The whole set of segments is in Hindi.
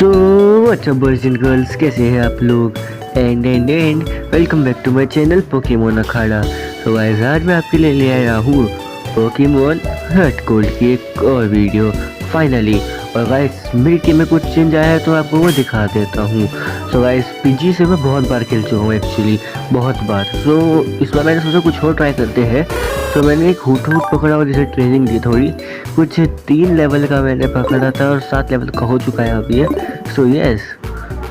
So what's up boys and girls, कैसे हैं आप लोग। And welcome back to my channel Pokemon Akhada. तो गाइस आज मैं आपके लिए ले आया हूँ पोकेमोन हार्ट गोल्ड की एक और वीडियो फाइनली। और गाइस मेरी टीम में कुछ चेंज आया है तो आपको वो दिखा देता हूँ। सो गाइस पीजी से मैं बहुत बार खेल चुका हूँ, एक्चुअली बहुत बार। सो इस बार मैंने सोचा कुछ और ट्राई करते हैं। तो मैंने एक हुट पकड़ा और जिसे ट्रेनिंग दी थोड़ी, कुछ 3 लेवल का मैंने पकड़ा था और 7 लेवल का हो चुका है अभी। So yes,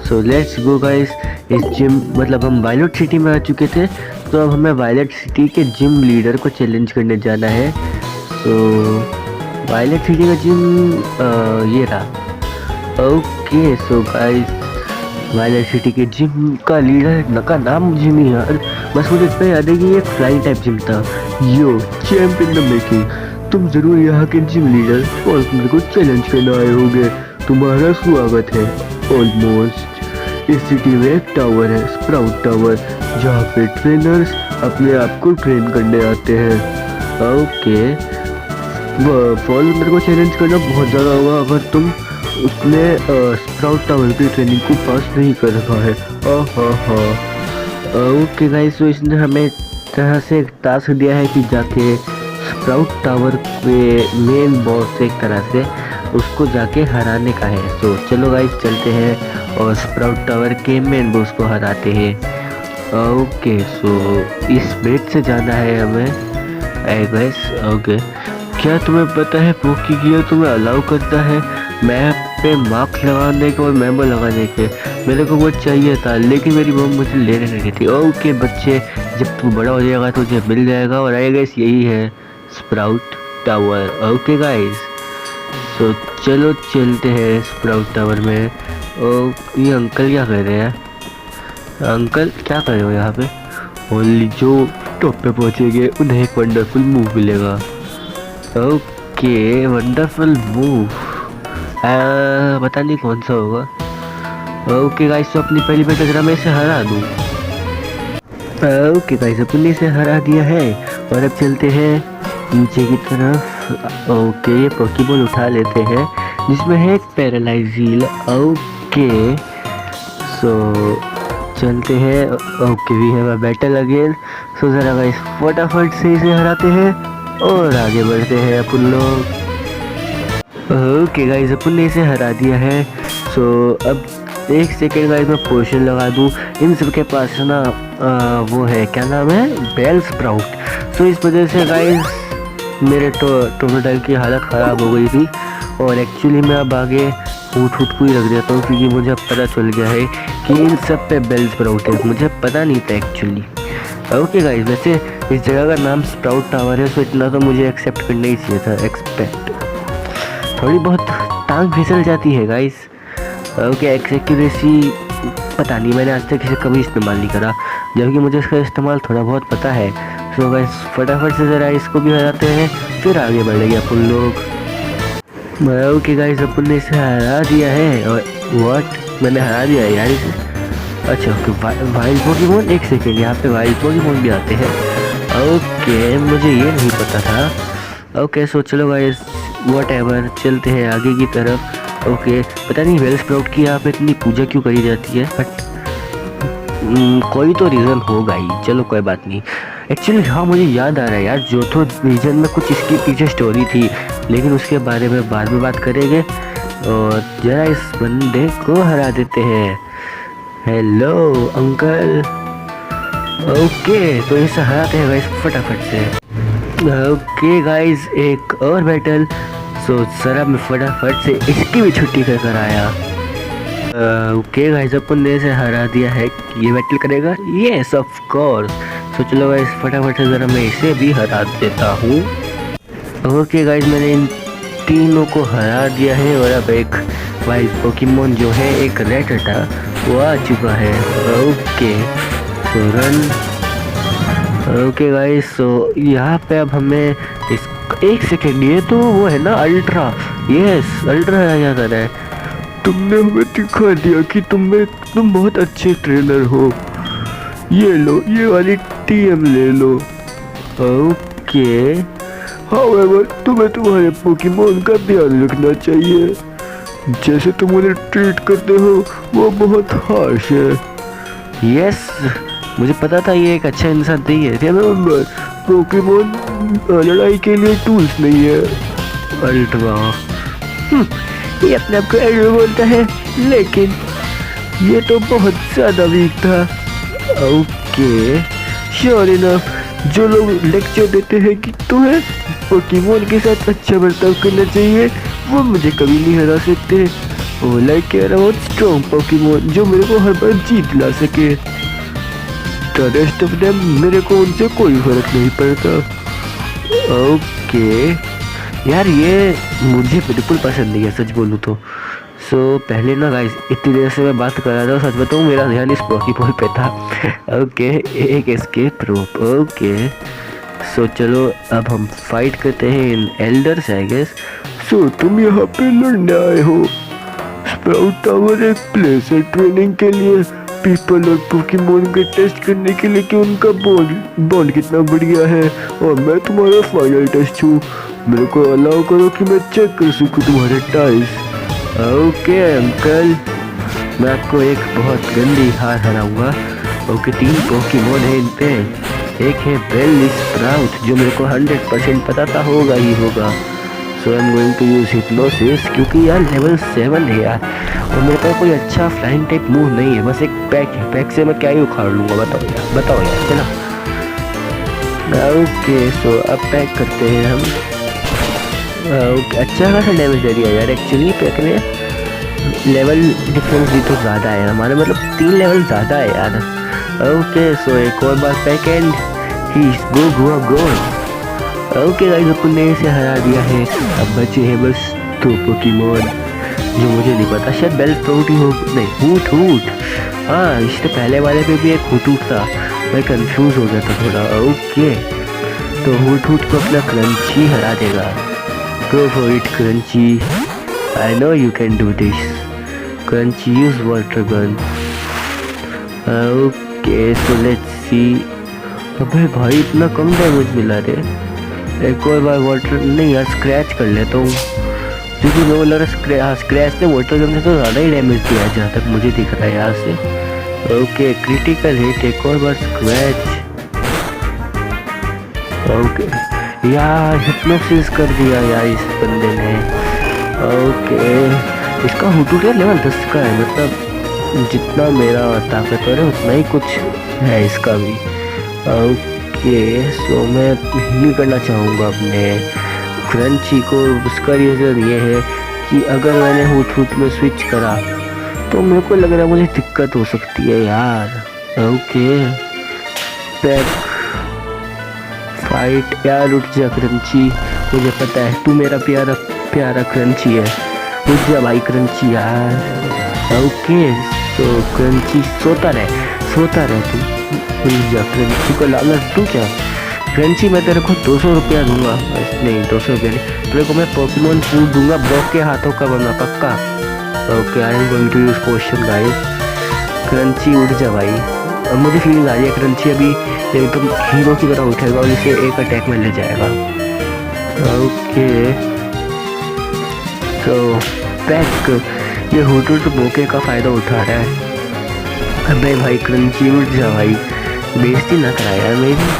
so let's go guys. इस जिम मतलब हम वायलेट सिटी में आ चुके थे, तो अब हमें वायलेट सिटी के जिम लीडर को चैलेंज करने जाना है। सो वायलेट सिटी का जिम ये रहा। Okay so guys Violet City के जिम का लीडर का नाम मुझे नहीं याद, बस मुझे इतना याद है कि ये फ्लाइंग टाइप जिम था। यो चैंप इन द मेकिंग, तुम जरूर यहाँ के जिम लीडर और मेरे को चैलेंज करने आए होंगे। तुम्हारा स्वागत है। ऑलमोस्ट इस सिटी में एक टावर है, स्प्राउट टावर, जहाँ पे ट्रेनर्स अपने आप को ट्रेन करने आते हैं। ओके फॉल मेरे को चैलेंज करना बहुत ज़्यादा होगा अगर तुम उसने स्प्राउट टावर की ट्रेनिंग को पास नहीं कर रखा है। ओके गाइस, तो इसने हमें तरह से एक टास्क दिया है कि जाके स्प्राउट टावर के मेन बॉस से एक तरह से उसको जाके हराने का है। तो चलो गाइस चलते हैं और स्प्राउट टावर के मेन बॉस को हराते हैं। ओके सो इस बेट से जाना है हमें आई गाइस। ओके क्या तुम्हें पता है पोकी गियर तुम्हें अलाउ करता है मैप पे मार्क्स लगाने के और मेमो लगाने के। मेरे को वो चाहिए था लेकिन मेरी मम्मी मुझे लेने नहीं थी। ओके बच्चे, जब तू बड़ा हो जाएगा तो तुझे मिल जाएगा। और आई गाइस यही है स्प्राउट टावर। ओके गाइस सो चलो चलते हैं स्प्राउट टावर में। ओ ये अंकल क्या कर रहे हैं? अंकल क्या कर रहे हो यहाँ पे? ओनली जो टॉप पे पहुँचेंगे उन्हें एक वंडरफुल मूव मिलेगा। ओके वंडरफुल मूव पता नहीं कौन सा होगा। ओके गाइस तो अपनी पहली बेट अगर मैं इसे हरा दूँ। ओके गाइस अपने इसे हरा दिया है और अब चलते हैं नीचे की तरफ। ओके ये पोकेमॉन उठा लेते हैं जिसमें है एक पैरालाइजील। ओके सो चलते हैं। Okay we have a battle again. So जरा गाइस फटाफट से इसे हराते हैं और आगे बढ़ते हैं अपन लोग। ओके गाइस अपन ने इसे हरा दिया है। सो अब एक सेकेंड गाइस मैं पोशन लगा दूँ। इन सब के पास ना वो है क्या नाम है, बेल स्प्राउट। सो इस वजह से गाइस मेरे टोमेटल की हालत ख़राब हो गई थी और एक्चुअली मैं अब आगे फूट को ही रख देता हूँ क्योंकि मुझे पता चल गया है कि इन सब पे बेल स्प्राउट है। मुझे पता नहीं था एक्चुअली। ओके गाइस वैसे इस जगह का नाम स्प्राउट टावर है, सो इतना तो मुझे एक्सेप्ट करना ही चाहिए था। एक्सपेक्ट थोड़ी बहुत टांग फिसल जाती है गाइस। ओके एक्यूरेसी पता नहीं, मैंने आज तक इसे कभी इस्तेमाल नहीं करा जबकि मुझे इसका इस्तेमाल थोड़ा बहुत पता है। सो गाइस फटाफट से ज़रा इसको भी हराते हैं फिर आगे बढ़ेंगे अपन लोग। ओके गाइस अपन ने इसे हरा दिया है। और व्हाट मैंने हरा दिया है यार इसे। अच्छा ओके वाइल्ड पोकेमॉन, एक सेकेंड यहाँ पे वाइल्ड पोकेमॉन भी आते हैं। ओके मुझे ये नहीं पता था। ओके सो चलो गाइस व्हाटएवर चलते हैं आगे की तरफ। ओके पता नहीं बेल स्प्राउट की यहाँ पे इतनी पूजा क्यों करी जाती है, बट कोई तो रीज़न होगा ही। चलो कोई बात नहीं। एक्चुअली हाँ मुझे याद आ रहा है यार, जोथो रीजन में कुछ इसकी पीछे स्टोरी थी लेकिन उसके बारे में बाद में बात करेंगे। और जरा इस बंदे को हरा देते हैं। Hello uncle. ओके तो इसे हराते हैं गाइस फटाफट से। ओके गाइस एक और बैटल। सो जरा मैं फटाफट से इसकी भी छुट्टी कर आया। ओके गाइस अपन ने इसे हरा दिया है। ये बैटल करेगा? Yes of course. सो चलो गाइस फटाफट से ज़रा मैं इसे भी हरा देता हूँ। ओके गाइस मैंने इन तीनों को हरा दिया है और अब एक वाइल्ड पोकेमॉन जो है एक रेटटा वो आ चुका है। Okay so run. Okay guys सो यहाँ पे अब हमें इस एक सेकेंड, ये तो वो है ना अल्ट्रा। यस अल्ट्रा क्या कर रहा है? तुमने हमें दिखा दिया कि तुम बहुत अच्छे ट्रेनर हो। ये लो ये वाली टीएम ले लो। ओके हाउएवर तुम्हें तुम्हारे पोकेमॉन का ध्यान रखना चाहिए। जैसे तुम उन्हें ट्रीट करते हो वो बहुत हार्श है। यस, मुझे पता था ये एक अच्छा इंसान नहीं है। रिमेंबर, पोकेमोन लड़ाई के लिए टूल्स नहीं है। अल्ट्रा ये अपने आप को एल्ट्रा बोलता है, लेकिन ये तो बहुत ज़्यादा वीक था। ओके, श्योर इनफ, जो लोग लेक्चर देते हैं कि तुम्हें पोकेमोन के साथ अच्छा बर्ताव करना चाहिए वो मुझे कभी नहीं हरा सकते। वो like care about strong Pokemon जो मेरे को हर बार जीत ला सके। द रेस्ट ऑफ देम, मेरे को उनसे कोई फर्क नहीं पड़ता। ओके यार, ये मुझे बिल्कुल पसंद नहीं है सच बोलूँ तो। सो पहले ना गाइस, इतनी देर से मैं बात कर रहा था, सच बताऊँ मेरा ध्यान इस पोकेमोन पे था। ओके, एक एस्केप रोप। ओके सो चलो अब हम फाइट करते हैं इन एल्डर्स आई गेस। सो तुम यहाँ पे लड़ने आए हो। स्प्राउट टावर एक प्लेस है ट्रेनिंग के लिए, पीपल और पोकेमोन के टेस्ट करने के लिए कि उनका बॉन्ड कितना बढ़िया है, और मैं तुम्हारा फाइनल टेस्ट हूँ। मेरे को अलाउ करो कि मैं चेक कर सकूँ तुम्हारे टाइस। ओके अंकल, मैं आपको एक बहुत गंदी हार हराऊंगा। ओके, 3 पोकेमोन है इन पे। एक है बेल स्प्राउट जो मेरे को 100% पता था होगा ही होगा। So I am going to use hypnosis, क्योंकि यार लेवल 7 है यार, और मेरे पास कोई अच्छा फ्लाइंग टाइप मूव नहीं है, बस एक पैक है। पैक से मैं क्या ही उखाड़ लूँगा, बताओ यार चलो। ओके सो अब पैक करते हैं हम। ओके, अच्छा खासा डैमेज दे दिया यार एक्चुअली पैक ने। लेवल डिफरेंस भी तो ज़्यादा है हमारे, मतलब 3 लेवल ज़्यादा है यार। ओके सो एक और बार pack and he go. Okay guys, अपन ने इसे हरा दिया है। अब बचे हैं बस 2 पोकेमोन जो मुझे नहीं पता, शायद बेल स्प्राउट ही हो, नहीं हूट। हाँ, इससे पहले वाले पे भी एक हूट था, मैं कंफ्यूज हो गया था थोड़ा। ओके तो हूट को अपना क्रंची हरा देगा। गो for it crunchy, I know you can do this. Crunchy use water gun. Okay so let's see. अबे भाई इतना कम डैमेज मिला रे। एक और बार वाटर नहीं यार, स्क्रैच कर लेता हूँ, क्योंकि मैं बोल रहा स्क्रैच ने वाटर गन से तो ज़्यादा ही डैमेज दिया जहाँ तक मुझे दिख रहा है यहाँ से। ओके क्रिटिकल हिट, एक और बार स्क्रैच। ओके यार, हिप्नोसिस कर दिया यार इस बंदे ने। ओके, इसका हुटूट लेवल 10 का है, मतलब जितना मेरा ताकतवर है उतना ही कुछ है इसका भी। ओके सो मैं हील करना चाहूँगा अपने क्रंची को। उसका रीज़न ये है कि अगर मैंने हूट में स्विच करा तो मेरे को लग रहा है मुझे दिक्कत हो सकती है यार। ओके पैक फाइट यार, उठ जा क्रंची, मुझे पता है तू मेरा प्यारा क्रंची है, उठ जा भाई क्रंची यार। ओके तो क्रंची सोता रहे तू, उठ जा क्रंची को लालच तू क्या। क्रंची मैं तेरे को 200 रुपया दूंगा, नहीं 200 रुपया नहीं, तेरे को मैं पोकेमोन फूड दूंगा ब्रॉक के हाथों का बना पक्का। Okay I am going to use potion guys. Crunchy उठ जा भाई, अब मुझे फीलिंग आ रही है क्रंची अभी एकदम हीरो की तरह उठेगा और इसे एक अटैक में ले जाएगा। ओके तो पैक, ये हूटूट मौके का फ़ायदा उठा रहा है। अबे भाई क्रंची उठ जा भाई, बेइज्जती ना करा यार मेरी।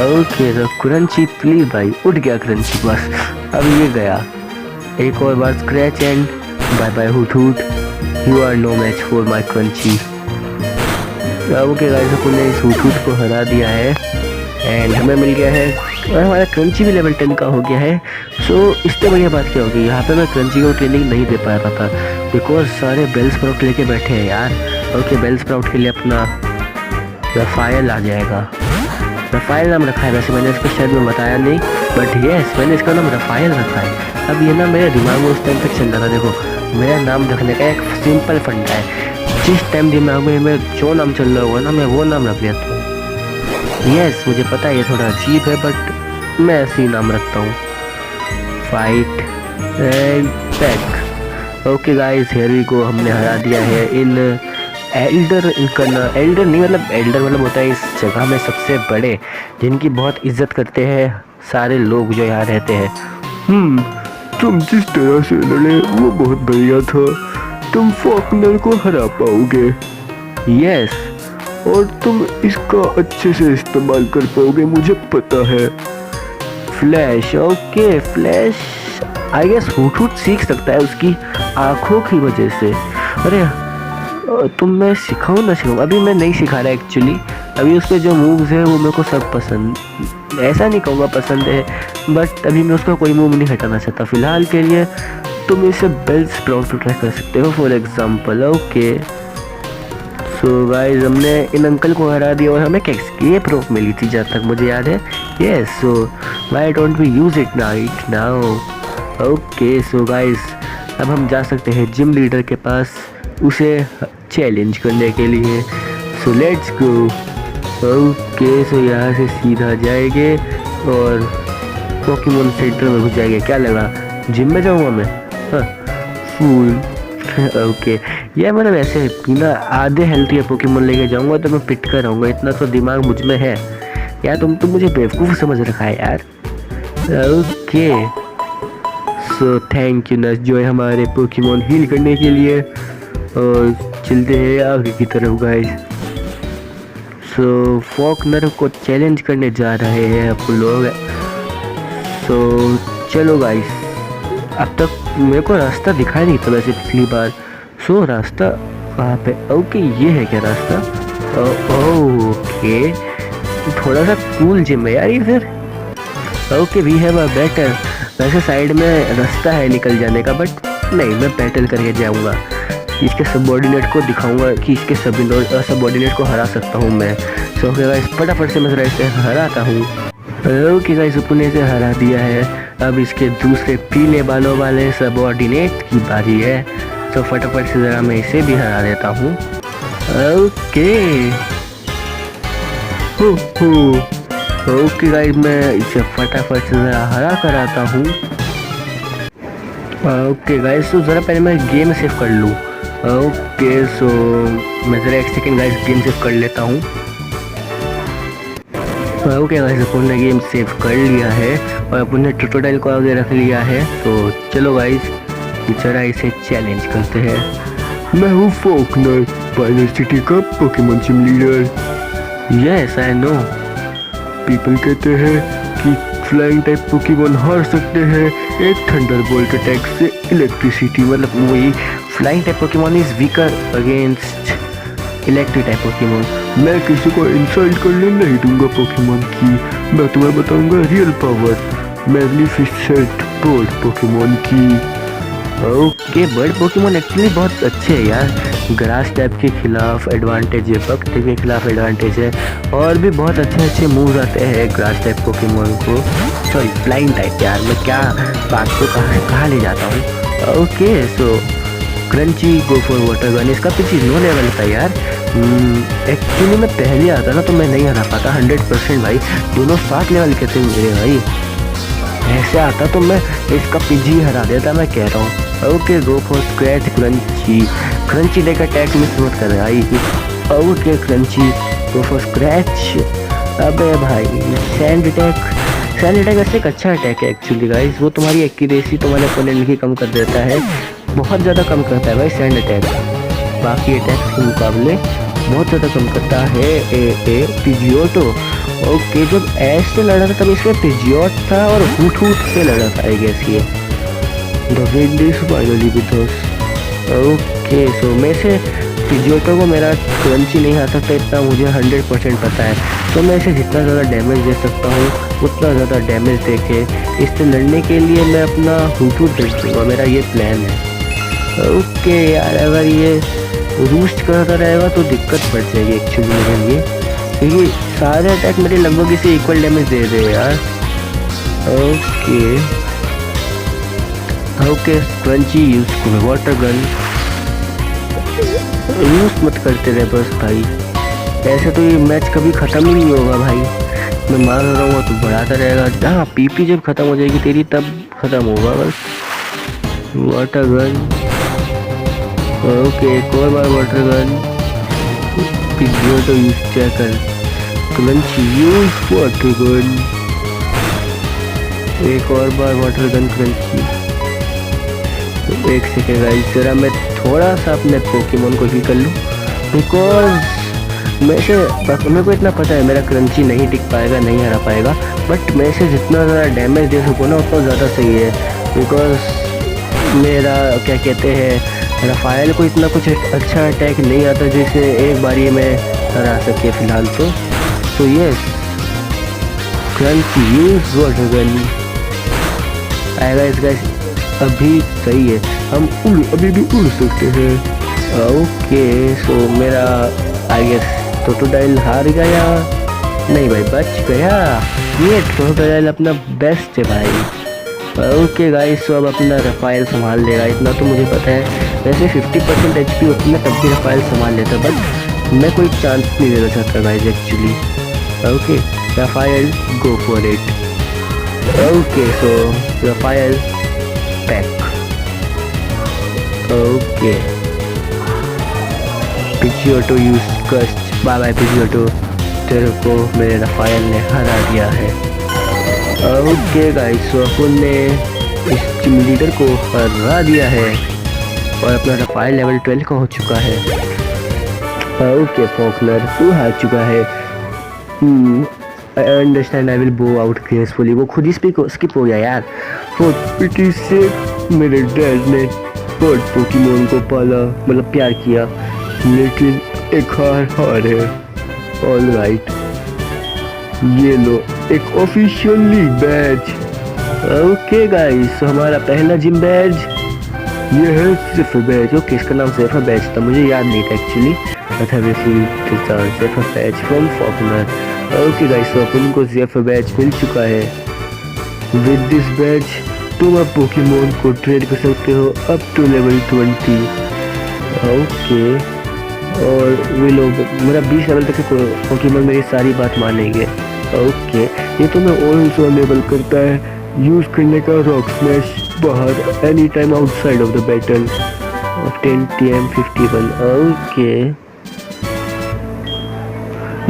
ओके तो क्रंची प्लीज भाई, उठ गया क्रंची बस, अब ये गया। एक और बार scratch and bye bye Hoot, you are no match for my Crunchy. Okay guys, अपन ने इस हूट को हरा दिया है एंड हमें मिल गया है, और हमारा क्रंची भी लेवल 10 का हो गया है। सो इससे बढ़िया बात क्या होगी, यहाँ पे मैं क्रंची को ट्रेनिंग नहीं दे पा रहा था बिकॉज सारे बेल स्प्राउट लेके बैठे हैं यार। ओके बेल स्प्राउट के लिए अपना रफायल आ जाएगा। रफायल नाम रखा है, वैसे मैंने इसको शायद में बताया नहीं, बट यस मैंने इसका नाम रफायल रखा है। अब ये ना मेरे दिमाग में उस टाइम पे चल रहा था, देखो मेरा नाम रखने का एक सिंपल फंडा है, जिस टाइम दिमाग में जो नाम चल रहा होगा ना मैं वो नाम रख लेता हूँ। यस मुझे पता है ये थोड़ा अजीब है, बट मैं ऐसे ही नाम रखता हूँ। Fight and pack. Okay guys here we go, हमने हरा दिया है इन एल्डर नहीं, मतलब एल्डर मतलब होता है इस जगह में सबसे बड़े, जिनकी बहुत इज्जत करते हैं सारे लोग जो यहाँ रहते हैं। तुम जिस तरह से लड़े वो बहुत बढ़िया था। तुम फॉकनर को हरा पाओगे। यस, और तुम इसका अच्छे से इस्तेमाल कर पाओगे, मुझे पता है। Flash, okay Flash I guess Hoot सीख सकता है उसकी आंखों की वजह से। अरे तुम मैं सिखाऊँ ना सिखाऊँ, अभी मैं नहीं सिखा रहा एक्चुअली। अभी उसके जो मूव्स है वो मेरे को सब पसंद, ऐसा नहीं कहूँगा पसंद है, बट अभी मैं उसका कोई मूव नहीं हटाना चाहता फिलहाल के लिए। तुम इसे बेल्ट स्प्राउट पे ट्राई कर सकते हो for example. Okay so guys, हमने इन अंकल को हरा दिया और हमें एस्केप रोप मिली थी जहाँ तक मुझे याद है। Yes, so why don't we use it right now. Okay so guys, अब हम जा सकते हैं जिम लीडर के पास उसे चैलेंज करने के लिए। So let's go. Okay so यहाँ से सीधा जाएंगे और पोकेमॉन सेंटर में घुस जाएंगे। क्या लगा जिम में जाऊँगा मैं? हाँ फूल। ओके ये मतलब ऐसे बिना आधे हेल्थ के पोकेमॉन लेके जाऊँगा तो मैं पिट कर रहूँगा, इतना तो दिमाग मुझ में है यार। तुम तो मुझे बेवकूफ़ समझ रखा है यार। Okay so thank you nurse जो है हमारे पोकेमॉन हील करने के लिए। और चलते हैं आगे की तरफ गाइस। सो फॉकनर को चैलेंज करने जा रहे हैं अपन लोग। सो चलो गाइस, अब तक मेरे को रास्ता दिखाई नहीं था वैसे पिछली बार। सो रास्ता कहाँ पे? ओके ये है क्या रास्ता? ओके थोड़ा सा कूल जिम है यार ये फिर। Okay we have a battle. वैसे साइड में रास्ता है निकल जाने का, बट नहीं मैं बैटल करके जाऊँगा। इसके सबऑर्डिनेट को दिखाऊंगा कि इसके सभी सबऑर्डिनेट को हरा सकता हूँ मैं। सो गाइस फटाफट से मैं इसे हराता हूँ। ओके गाइस अपने से हरा दिया है। अब इसके दूसरे पीले बालों वाले सबऑर्डिनेट की बारी है। तो फटाफट से ज़रा मैं इसे भी हरा देता हूँ। ओके ओके गाइस मैं इसे फटाफट से ज़रा हरा कर आता हूँ। ओके गाइस तो ज़रा पहले मैं गेम सेव कर लूँ। ओके सो मैं ज़रा एक सेकेंड गाइस गेम सेव कर लेता हूँ। ओके गाइस अपन ने गेम सेव कर लिया है और अपन ने ट्यूटोरियल को आगे रख लिया है। तो चलो गाइस जरा इसे चैलेंज करते हैं। मैं हूँ फॉकनर, पायलट सिटी का Pokemon gym leader. Yes I know. People कहते हैं कि फ्लाइंग टाइप पोकेमॉन हार सकते हैं एक थंडरबोल्ट अटैक से इलेक्ट्रिसिटी, मतलब वही flying type Pokemon is weaker against electric type Pokemon. मैं किसी को इंसल्ट करने नहीं दूंगा पोकेमॉन की, मैं तुम्हें बताऊंगा real power magnificent bird Pokemon की। ओके बर्ड पोकेमॉन एक्चुअली बहुत अच्छे हैं यार। ग्रास टाइप के खिलाफ एडवांटेज है, बग टाइप के खिलाफ एडवांटेज है, और भी बहुत अच्छे अच्छे मूव्स आते हैं ग्रास टाइप पोकेमॉन को। सॉरी फ्लाइंग टाइप यार, मैं क्या बात को कहाँ ले जाता हूँ। Okay so crunchy go for water gun, इसका पिच नो लेवल था यार। एक्चुअली मैं पहले आता ना तो मैं नहीं हरा पाता 100% भाई, दोनों 7 लेवल के थे मेरे भाई। ऐसे आता तो मैं इसका पिजी हरा देता, मैं कह रहा हूँ। Okay go for scratch crunchy, crunchy देकर अटैक मिस मत कर भाई। Okay crunchy go for scratch. अबे भाई सैंड अटैक, सैंड अटैक वैसे एक अच्छा अटैक है एक्चुअली गाइस, वो तुम्हारी एक्यूरेसी तुम्हारे ओपोनेंट की कम कर देता है, बहुत ज़्यादा कम करता है भाई सैंड अटैक, बाकी अटैक्स के मुकाबले बहुत ज़्यादा कम करता है। पिजियोटो। ओके जब ऐश से लड़ा था तब इसमें पिजियोट था और हुट से लड़ा था आई गेस ये। The wind is finally with us. Okay so मैं से पिजियोटो को मेरा क्रंची नहीं आ सकता इतना मुझे 100% पता है, तो मैं इसे जितना ज़्यादा डैमेज दे सकता हूँ उतना ज़्यादा डैमेज देके इससे लड़ने के लिए मैं अपना हुट दे दूँगा, मेरा ये प्लान है। ओके यार अगर ये रूस्ट करता रहेगा तो दिक्कत बढ़ जाएगी एक्चुअली मेरे लिए, क्योंकि सारे अटैक मेरे लगभग इसे इक्वल डैमेज दे रहे हैं यार। ओके ओके क्रंची यूज करो वाटर गन, यूज मत करते रहे बस भाई, ऐसे तो ये मैच कभी ख़त्म ही नहीं होगा भाई, मैं मार रहा तो बढ़ाता रहेगा। हाँ पीपी जब ख़त्म हो जाएगी तेरी तब ख़त्म होगा बस। Water gun. ओके एक और बार वाटर गन, तो यूज चेक कर। क्रंची यूज वाटर गन, एक और बार वाटर गन क्रंची। एक सेकेंड गाइस, जरा मैं थोड़ा सा अपने पोकेमोन को हील कर लूँ, बिकॉज मेरे को इतना पता है मेरा क्रंची नहीं टिक पाएगा, नहीं हरा पाएगा, बट मैं इसे जितना ज़्यादा डैमेज दे सकूँ ना उतना ज़्यादा सही है। बिकॉज मेरा क्या कहते हैं, रफाइल को इतना कुछ अच्छा अटैक नहीं आता जिसे एक बारी में हरा सके फिलहाल तो यस, क्रंची यूज वाटर आएगा इसका अभी, सही है, हम अभी भी उड़ सकते हैं। ओके सो मेरा आई गेस टोटोडाइल हार गया, नहीं भाई बच गया, ये टोटोडाइल अपना बेस्ट है भाई। ओके गाइस, तो अब अपना रफाइल संभाल लेगा, इतना तो मुझे पता है। वैसे 50% HP होती है तब भी रफाइल संभाल लेता, बट मैं कोई चांस नहीं देना चाहता गाइस एक्चुअली। ओके रफाइल go for it. Okay so रफाइल pack. Okay Pidgeotto use gust, bye bye Pidgeotto, तेरे को मेरे रफाइल ने हरा दिया है। ओके गाइस, तो अपन ने इस टीम लीडर को हरा दिया है और अपना रफाइल लेवल 12 का हो चुका है। ओके फॉकनर तू हार चुका है। I understand, I will go out gracefully. वो खुद ही स्किप हो गया यार। फॉर पिटी से मेरे डैड ने बर्ड पोकेमोन को पाला, मतलब प्यार किया, लेकिन एक हार है। ऑल राइट, ये लो एक official league badge. Okay guys, हमारा पहला जिम बैज ये है ज़ेफर बैज। ओके इसका नाम ज़ेफर बैज था, मुझे याद नहीं था actually. Zephyr badge from Falkner. Okay guys, तो अपन को ज़ेफर बैज मिल चुका है। विद दिस बैज तुम अब पोकेमोन को ट्रेड कर सकते हो अप टू लेवल 20। ओके और वे लोग मेरा 20 लेवल तक के पोकेमोन मेरी सारी बात मानेंगे। ओके ये तो मैं ऑल्सो अनेबल करता है यूज़ करने का रॉक स्मैश बाहर any time outside of the battle of 10 TM 51। Okay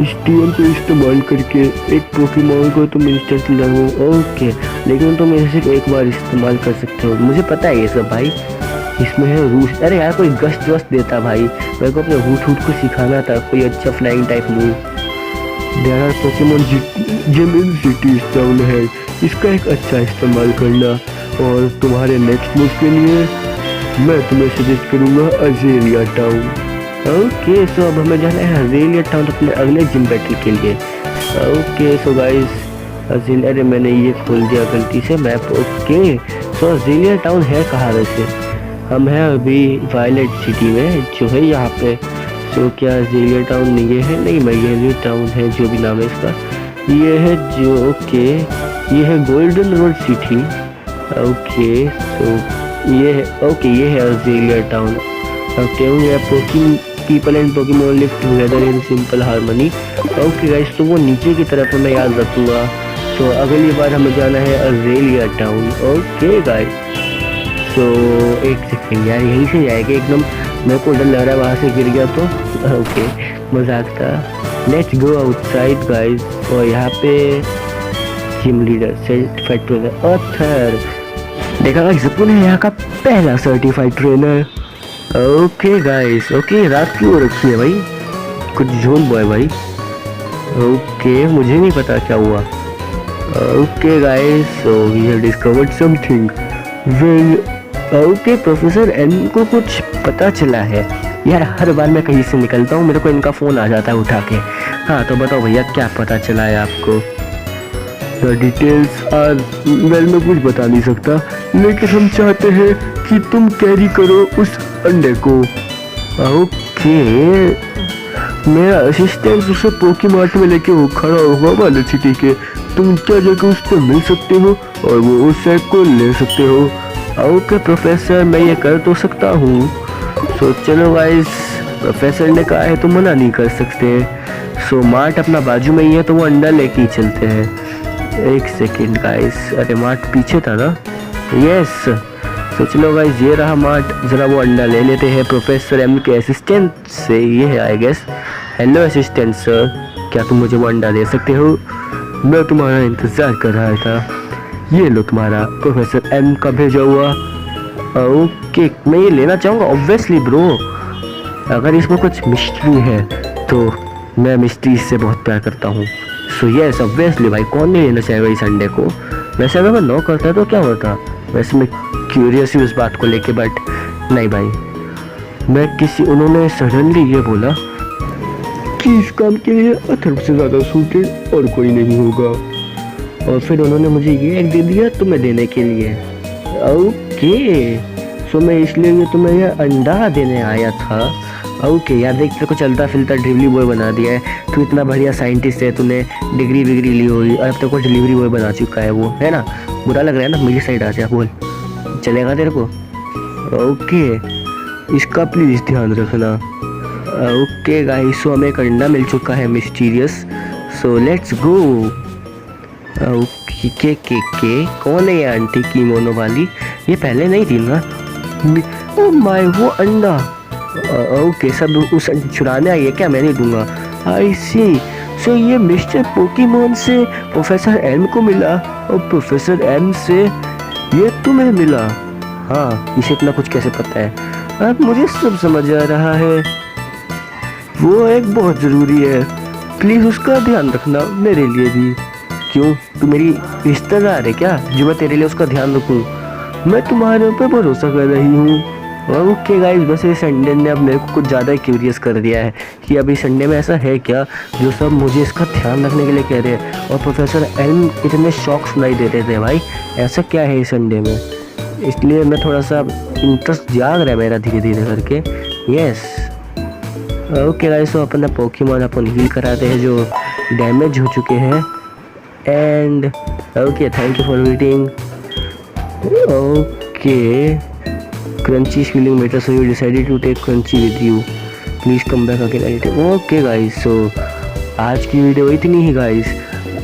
इस TM को इस्तेमाल करके एक पोकेमोन को तुम इंस्टेंटली लगो। ओके लेकिन तुम इसे सिर्फ एक बार इस्तेमाल कर सकते हो, मुझे पता है ये सब भाई। इसमें है रूट, अरे यार कोई गश्त वस्त देता भाई, मेरे को अपने रूट को सिखाना था कोई अच्छा flying type move. There are Pokemon gym in cities town है, इसका एक अच्छा इस्तेमाल करना। और तुम्हारे नेक्स्ट मूव के लिए मैं तुम्हें सजेस्ट करूँगा अजेलिया टाउन। ओके सो अब हमें जाना है अजेलिया टाउन अपने अगले जिम बैटल के लिए। ओके सो गाइस अजेलिया, अरे मैंने ये खोल दिया गलती से map. Okay so azalea town है कहाँ वैसे? हम हैं अभी वायलेट सिटी में जो है यहाँ पे। सो क्या अजेलिया टाउन ये है? नहीं मैगेलिया टाउन है, जो भी नाम है इसका ये है जो। ओके ये है golden road city. Okay so ये है, ओके ये है azalea town. Okay people and Pokemon live together in simple harmony. Okay guys, तो वो नीचे की तरफ मैं याद रखूँगा। तो अगली बार हमें जाना है अजेलिया टाउन। ओके गाइस, तो एक सेकेंड यार, यहीं से जाएगा एकदम, मेरे को डर लग रहा है वहाँ से गिर गया तो। ओके मजाक था। Let's go outside guys. और यहाँ पे gym leader certified trainer author, देखा गाइस जपून है यहाँ का पहला certified trainer. Okay guys, okay रात की हो रखी है भाई, कुछ झोल बॉय भाई। ओके मुझे नहीं पता क्या हुआ। Okay guys, so we have discovered something. Well okay professor एन को कुछ पता चला है यार। हर बार मैं कहीं से निकलता हूँ मेरे को इनका फ़ोन आ जाता है उठा के। हाँ तो बताओ भैया क्या पता चला है आपको? द डिटेल्स आर वेल, मैं कुछ बता नहीं सकता, लेकिन हम चाहते हैं कि तुम कैरी करो उस अंडे को। ओके मेरा असिस्टेंट उसे पोकेमार्ट में लेके वो खड़ा होगा वाले सिटी के, तुम क्या जाकर उससे मिल सकते हो और वो उस सेट को ले सकते हो। ओके प्रोफेसर, मैं ये कर तो सकता हूँ। सो चलो गाइस, प्रोफेसर ने कहा है तो मना नहीं कर सकते। सो मार्ट अपना बाजू में ही है तो वो अंडा लेके ही चलते हैं। एक सेकेंड गाइस, अरे मार्ट पीछे था ना? यस। तो चलो गाइस ये रहा मार्ट, ज़रा वो अंडा ले लेते हैं प्रोफेसर एम के असिस्टेंट से। ये है I guess. Hello assistant sir, क्या तुम मुझे वो अंडा दे सकते हो? मैं तुम्हारा इंतज़ार कर रहा था। ये लो तुम्हारा प्रोफेसर एम का भेजा हुआ ओके, मैं ये लेना चाहूँगा ऑब्वियसली ब्रो। अगर इसमें कुछ मिस्ट्री है तो मैं मिस्ट्री से बहुत प्यार करता हूँ। सो यस ऑब्वियसली भाई, कौन नहीं लेना चाहेगा इस अंडे को। वैसे अगर मैं नो करता है तो क्या होता, वैसे मैं क्यूरियस ही उस बात को लेके, बट नहीं भाई, मैं किसी, उन्होंने सडनली ये बोला कि इस काम के लिए अथर्व से ज़्यादा सूटेड और कोई नहीं होगा, और फिर उन्होंने मुझे ये एक दे दिया तुम्हें देने के लिए। ओके, सो मैं इसलिए ये तुम्हें ये अंडा देने आया था। ओके यार, देख तेरे को चलता फिरता डिलीवरी बॉय बना दिया है। तू इतना बढ़िया साइंटिस्ट है, तूने डिग्री विग्री ली हुई और अब तेरे को डिलीवरी बॉय बना चुका है वो, है ना। बुरा लग रहा है ना, मेरी साइड आ जा, बोल चलेगा तेरे को। ओके, इसका प्लीज़ ध्यान रखना। ओके गाइस, सो हमें एक अंडा मिल चुका है mysterious, so let's go. Okay के कौन है ये आंटी कीमोनो वाली, ये पहले नहीं थी ना। ओ माय, वो अंडा। ओके, सब उस चुराने आई है क्या, मैं नहीं दूंगा। आई सी, सो ये मिस्टर पोकेमोन से प्रोफेसर एम को मिला और प्रोफेसर एम से ये तुम्हें मिला। हाँ, इसे इतना कुछ कैसे पता है, अब मुझे सब समझ आ रहा है। वो एक बहुत ज़रूरी है, प्लीज़ उसका ध्यान रखना मेरे लिए भी। क्यों, तू मेरी रिश्तेदार है क्या जो मैं तेरे लिए उसका ध्यान रखूँ? मैं तुम्हारे ऊपर भरोसा कर रही हूँ। ओके गाइस, बस इस संडे ने अब मेरे को कुछ ज़्यादा क्यूरियस कर दिया है कि अभी संडे में ऐसा है क्या जो सब मुझे इसका ध्यान रखने के लिए कह रहे हैं, और प्रोफेसर एल्म इतने शौक सुनाई दे रहे थे भाई, ऐसा क्या है इस संडे में। इसलिए मैं थोड़ा सा इंटरेस्ट जाग रहा है मेरा धीरे धीरे करके। यस ओके गाइस, तो अपना पोकेमॉन अपन हील कराते हैं जो डैमेज हो चुके हैं। And okay, thank you for waiting. Okay, Crunchy feeling better, so you decided to take Crunchy with you, please come back again. Okay guys, so आज की वीडियो इतनी ही गाइस।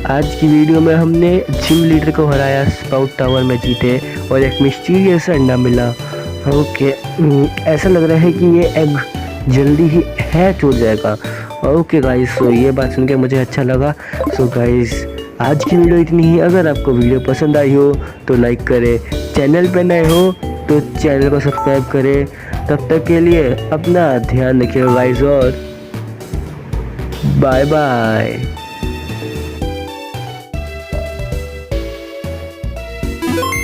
आज की वीडियो में हमने जिम लीडर को हराया, स्पाउट टावर में जीते और एक मिस्टीरियस अंडा मिला। ओके, ऐसा लग रहा है कि ये एग जल्दी ही हैच हो जाएगा। ओके गाइस, सो ये बात सुनकर मुझे अच्छा लगा। सो गाइस, आज की वीडियो इतनी ही। अगर आपको वीडियो पसंद आई हो तो लाइक करें, चैनल पे नए हो तो चैनल को सब्सक्राइब करें। तब तक के लिए अपना ध्यान रखिए गाइस, और बाय बाय।